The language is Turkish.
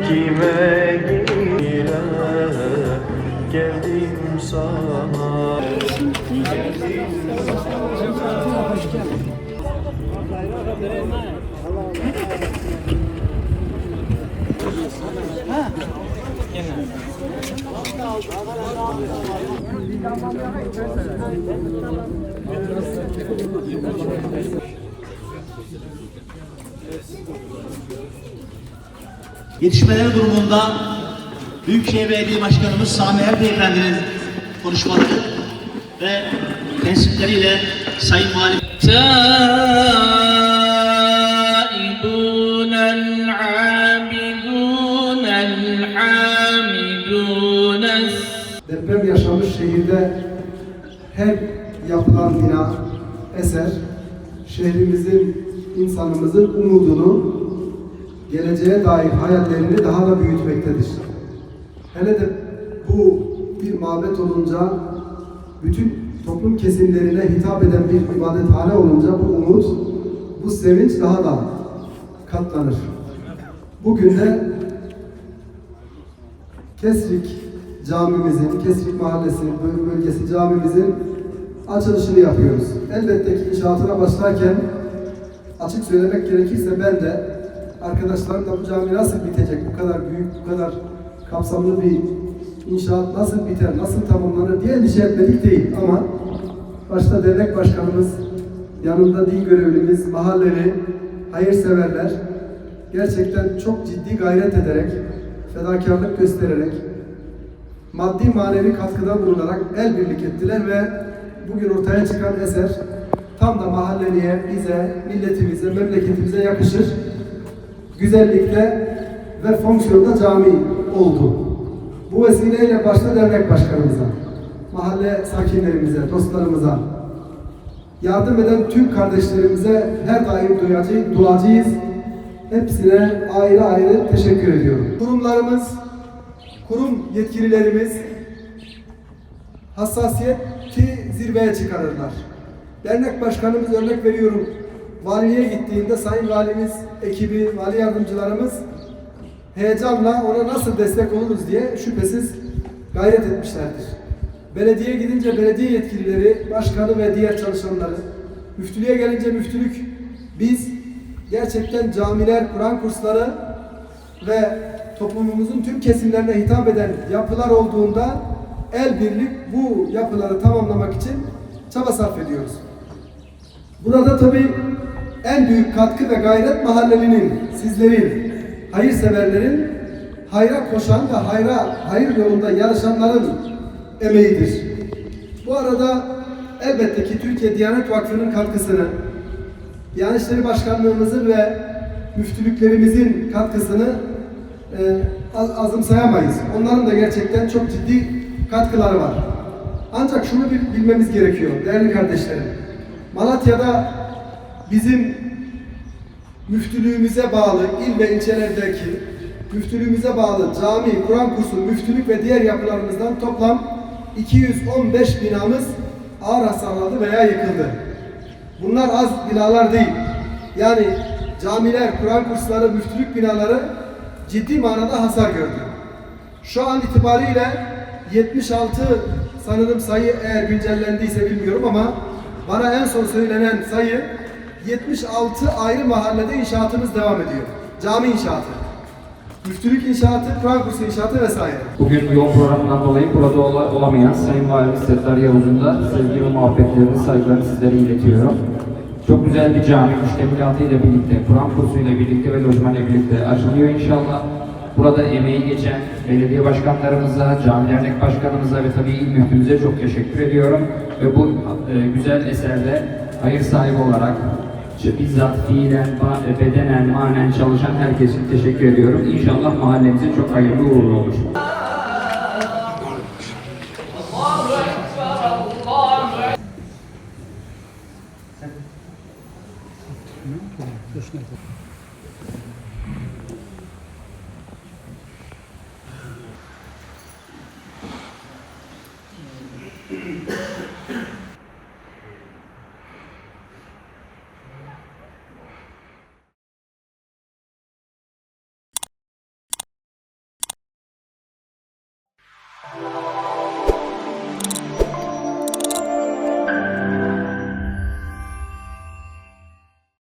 kime gire geldim sana. Yetişmeleri durumunda Büyükşehir Belediye Başkanımız Sami Er Beyefendi'nin konuşmaları ve tensipleriyle Sayın Valim Deprem yaşamış şehirde her yapılan bina, eser, şehrimizin, insanımızın umudunu, geleceğe dair hayallerini daha da büyütmektedir. Hele de bu bir mabet olunca, bütün toplum kesimlerine hitap eden bir ibadethane olunca bu umut, bu sevinç daha da katlanır. Bugün de Kesrik camimizin, Kesrik Mahallesi bölgesi camimizin açılışını yapıyoruz. Elbette ki inşaatına başlarken açık söylemek gerekirse ben de arkadaşlarım da bu cami nasıl bitecek, bu kadar büyük, bu kadar kapsamlı bir inşaat nasıl biter, nasıl tamamlanır diye endişe etmedik değil. Ama başta dernek başkanımız, yanında din görevlimiz, mahalleli, hayırseverler gerçekten çok ciddi gayret ederek, fedakarlık göstererek, maddi manevi katkıda bulunarak el birlik ettiler ve bugün ortaya çıkan eser tam da mahalleliye, bize, milletimize, memleketimize yakışır güzellikte ve fonksiyonda cami oldu. Bu vesileyle başta dernek başkanımıza, mahalle sakinlerimize, dostlarımıza, yardım eden tüm kardeşlerimize her daim duacıyız. Hepsine ayrı ayrı teşekkür ediyorum. Kurumlarımız, kurum yetkililerimiz hassasiyeti zirveye çıkarırlar. Dernek başkanımız, örnek veriyorum, valiliğe gittiğinde Sayın Valimiz, ekibi, vali yardımcılarımız heyecanla ona nasıl destek oluruz diye şüphesiz gayret etmişlerdir. Belediyeye gidince belediye yetkilileri, başkanı ve diğer çalışanları, müftülüğe gelince müftülük, biz gerçekten camiler, Kur'an kursları ve toplumumuzun tüm kesimlerine hitap eden yapılar olduğunda el birlik bu yapıları tamamlamak için çaba sarf ediyoruz. Burada tabii en büyük katkı ve gayret mahallelinin, sizlerin, hayırseverlerin, hayra koşan ve hayır yolunda yarışanların emeğidir. Bu arada elbette ki Türkiye Diyanet Vakfı'nın katkısını, Diyanet İşleri Başkanlığımızın ve müftülüklerimizin katkısını azımsayamayız. Onların da gerçekten çok ciddi katkıları var. Ancak şunu bilmemiz gerekiyor değerli kardeşlerim. Malatya'da bizim müftülüğümüze bağlı il ve ilçelerdeki müftülüğümüze bağlı cami, Kur'an kursu, müftülük ve diğer yapılarımızdan toplam 215 binamız ağır hasar aldı veya yıkıldı. Bunlar az binalar değil. Yani camiler, Kur'an kursları, müftülük binaları ciddi manada hasar gördü. Şu an itibariyle 76 sanırım sayı, eğer güncellendiyse bilmiyorum ama bana en son söylenen sayı 76 ayrı mahallede inşaatımız devam ediyor. Cami inşaatı, müftülük inşaatı, Kur'an kursu inşaatı vesaire. Bugün yoğun programdan dolayı burada olamayan Sayın Valimiz Settar Yavuz'un da sevgi ve muhabbetlerini, saygılarını sizlere iletiyorum. Çok güzel bir cami müştemilatı ile birlikte, Kur'an kursu ile birlikte ve lojman ile birlikte açılıyor inşallah. Burada emeği geçen belediye başkanlarımıza, cami dernek başkanımıza ve tabii il müftümüze çok teşekkür ediyorum. Ve bu güzel eserde hayır sahibi olarak bizzat fiilen, bedenen, manen çalışan herkese teşekkür ediyorum. İnşallah mahallemize çok hayırlı uğurlu olur.